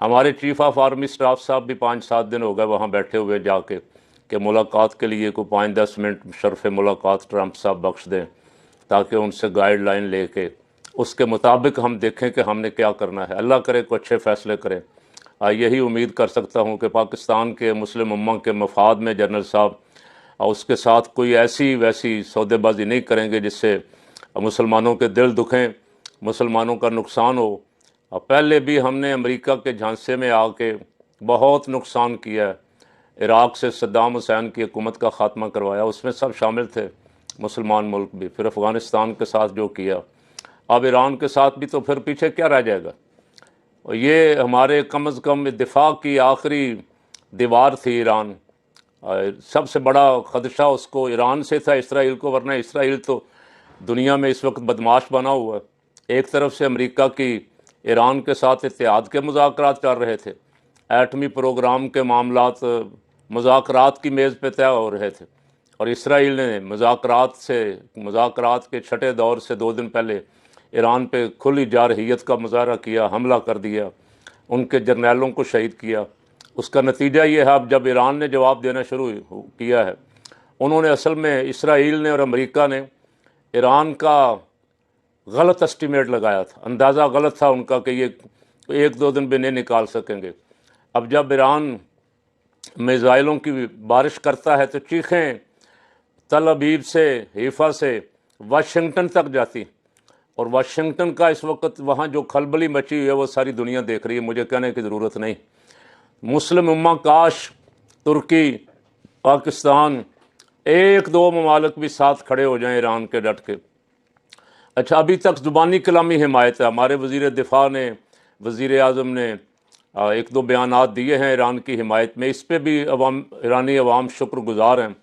ہمارے chief of army staff صاحب بھی 5-7 دن ہو گئے وہاں بیٹھے ہوئے جا کے کہ ملاقات کے لیے کوئی 5-10 منٹ شرف ملاقات ٹرمپ صاحب بخش دیں تاکہ ان سے گائیڈ لائن لے کے اس کے مطابق ہم دیکھیں کہ ہم نے کیا کرنا ہے۔ اللہ کرے کوئی اچھے فیصلے کریں۔ یہی امید کر سکتا ہوں کہ پاکستان کے مسلم امہ کے مفاد میں جنرل صاحب اور اس کے ساتھ کوئی ایسی ویسی سودے بازی نہیں کریں گے جس سے مسلمانوں کے دل دکھیں، مسلمانوں کا نقصان ہو۔ پہلے بھی ہم نے امریکہ کے جھانسے میں آ کے بہت نقصان کیا ہے۔ عراق سے صدام حسین کی حکومت کا خاتمہ کروایا، اس میں سب شامل تھے مسلمان ملک بھی۔ پھر افغانستان کے ساتھ جو کیا، اب ایران کے ساتھ بھی، تو پھر پیچھے کیا رہ جائے گا؟ اور یہ ہمارے کم از کم دفاع کی آخری دیوار تھی ایران۔ سب سے بڑا خدشہ اس کو ایران سے تھا، اسرائیل کو، ورنہ اسرائیل تو دنیا میں اس وقت بدماش بنا ہوا ہے۔ ایک طرف سے امریکہ کی ایران کے ساتھ اتحاد کے مذاکرات چل رہے تھے، ایٹمی پروگرام کے معاملات مذاکرات کی میز پہ طے ہو رہے تھے، اور اسرائیل نے مذاکرات کے چھٹے دور سے 2 دن پہلے ایران پہ کھلی جارحیت کا مظاہرہ کیا، حملہ کر دیا، ان کے جرنیلوں کو شہید کیا۔ اس کا نتیجہ یہ ہے، اب جب ایران نے جواب دینا شروع کیا ہے، انہوں نے اصل میں، اسرائیل نے اور امریکہ نے ایران کا غلط اسٹیمیٹ لگایا تھا، اندازہ غلط تھا ان کا کہ یہ 1-2 دن بھی نہیں نکال سکیں گے۔ اب جب ایران میزائلوں کی بارش کرتا ہے تو چیخیں تل ابیب سے، حیفا سے واشنگٹن تک جاتی، اور واشنگٹن کا اس وقت وہاں جو کھلبلی مچی ہوئی ہے وہ ساری دنیا دیکھ رہی ہے، مجھے کہنے کی ضرورت نہیں۔ مسلم امہ کاش ترکی، پاکستان، 1-2 ممالک بھی ساتھ کھڑے ہو جائیں ایران کے ڈٹ کے۔ اچھا، ابھی تک زبانی کلامی حمایت ہے، ہمارے وزیر دفاع نے، وزیر اعظم نے 1-2 بیانات دیے ہیں ایران کی حمایت میں، اس پہ بھی ایرانی عوام شکر گزار ہیں۔